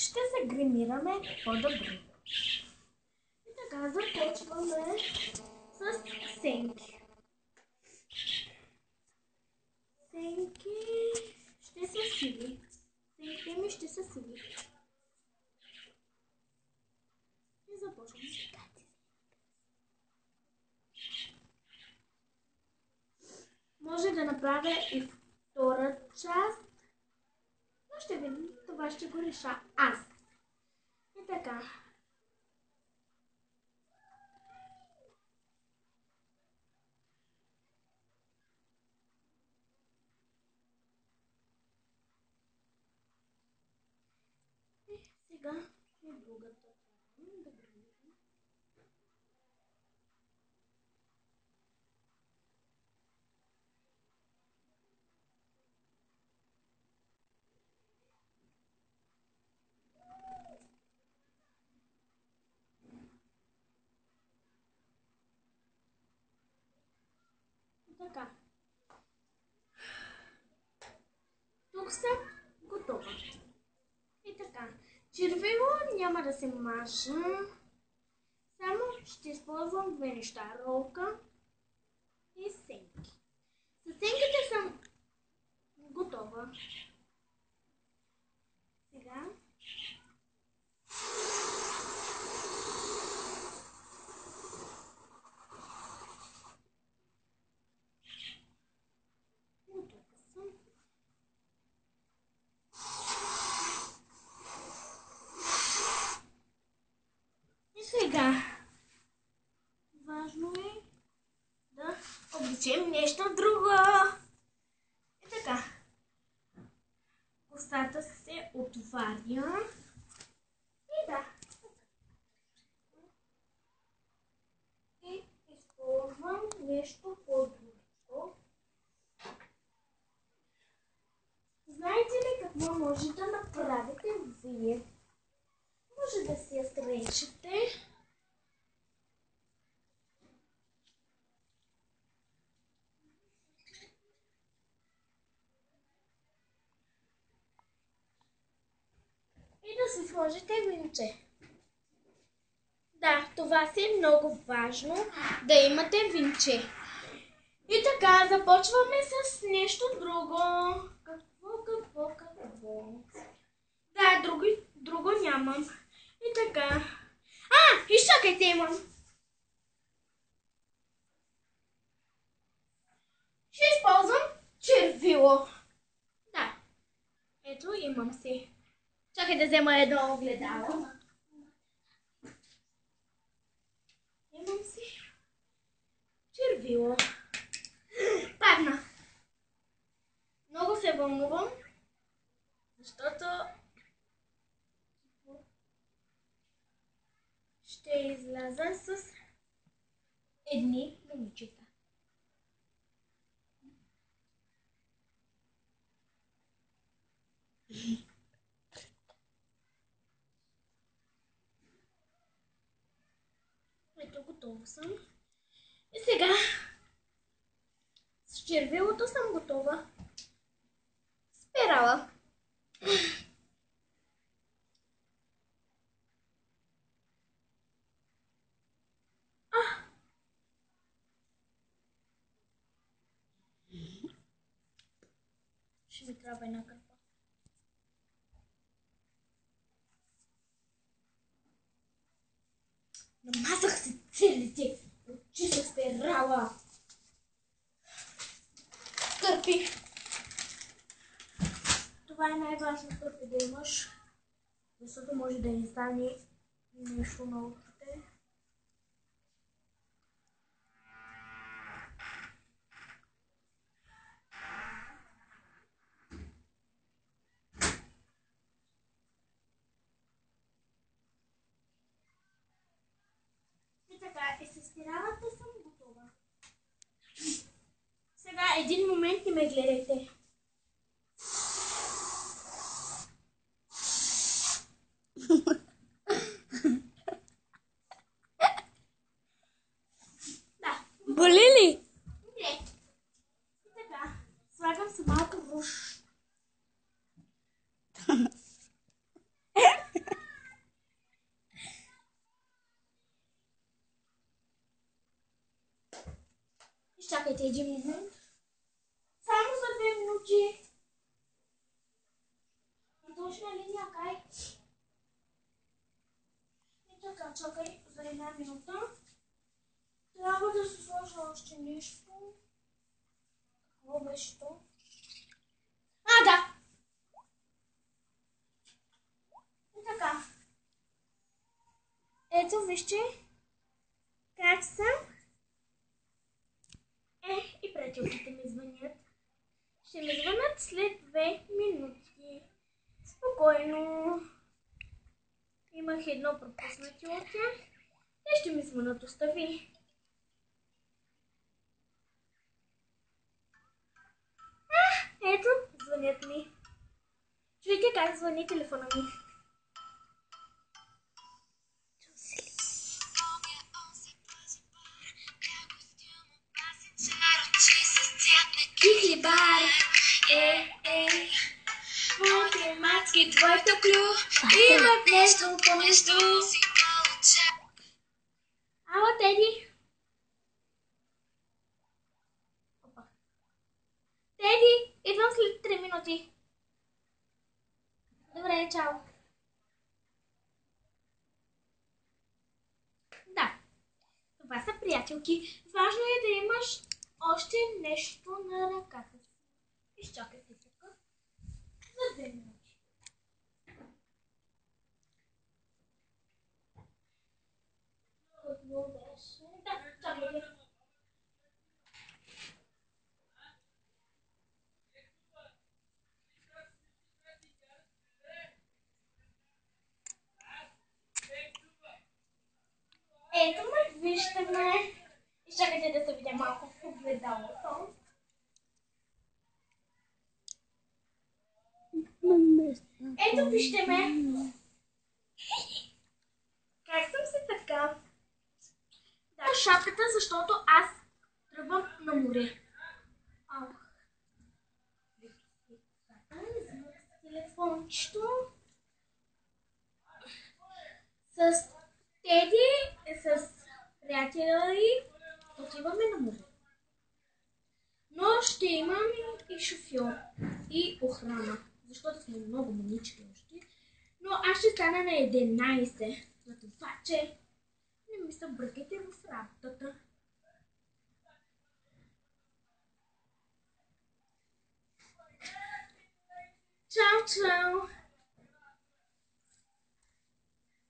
ще се гримираме по-добре. И така, започваме с сенки. Сенки ще са сиви. Сенките ми ще са сиви. И започваме с тази. Може да направя и втора част, но ще видим, това ще го реша аз. И така. И сега и другата да гримирам. Така. Тук съм готова. И така. Червило няма да се маша. Само ще използвам две неща. Ролка и сенки. С сенките съм готова. Сега. Сега, важно е да облечем нещо друго. И така, косата се отваря. И да. И използвам нещо по-друго. Знаете ли какво може да направите вие? Може да си я срещате. И да си сложите винче. Да, това си е много важно, да имате винче. И така, започваме с нещо друго. Какво? Да, друго нямам. И така. Изчакайте, имам. Ще използвам червило. Да. Ето, имам си. Чакай да взема едно огледало. Имам си червило. Падна. Много се вълнувам, защото ще изляза с едни момичета. Ето, готова съм. И сега с червилото съм готова. Спирала. Ще ми трябва една кърпа. Намазах се целите очи с спирала. Кърпи. Това е най-важно кърпи да имаш, защото може да ни стане нещо на очите. И така, и с спиралата съм готова. Сега един момент и ме гледайте. Боли ли? Не. И така, слагам се малко руш. Чакайте един момент. Само за 2 минути. Точна линия, кай. И така, чакай за 1 минута. Трябва да се сложа още нещо. Какво беше то? Да! И така. Ето, вижте как съм. И приятелките ми звънят. Ще ми звънят след 2 минути. Спокойно. Имах едно пропуснати от тях. И ще ми звънат, остави. Ето, звънят ми. Чуйте как звъни телефона ми. Тихли бар, математски твоето клю, имат нещо помежду. Ало, Теди. Теди, идвам след 3 минути. Добре, чао. Да, това са приятелки. Важно е да имаш още нещо на ръката си. Изчакайте тук за 2 минути. Какво беше? Да, чакайте. Ето ме, вижте ме. Изчакайте да се видя малко в огледалото. Ето, вижте ме. Как съм се така? Да, шапката, защото аз тръгвам на море. Телефончето. С Теди, с приятели отиваме на море. Но ще имам и шофьор, и охрана, защото сме много манички още. Но аз ще стана на 11. За това, че не ми се бъркайте в работата. Чао, чао!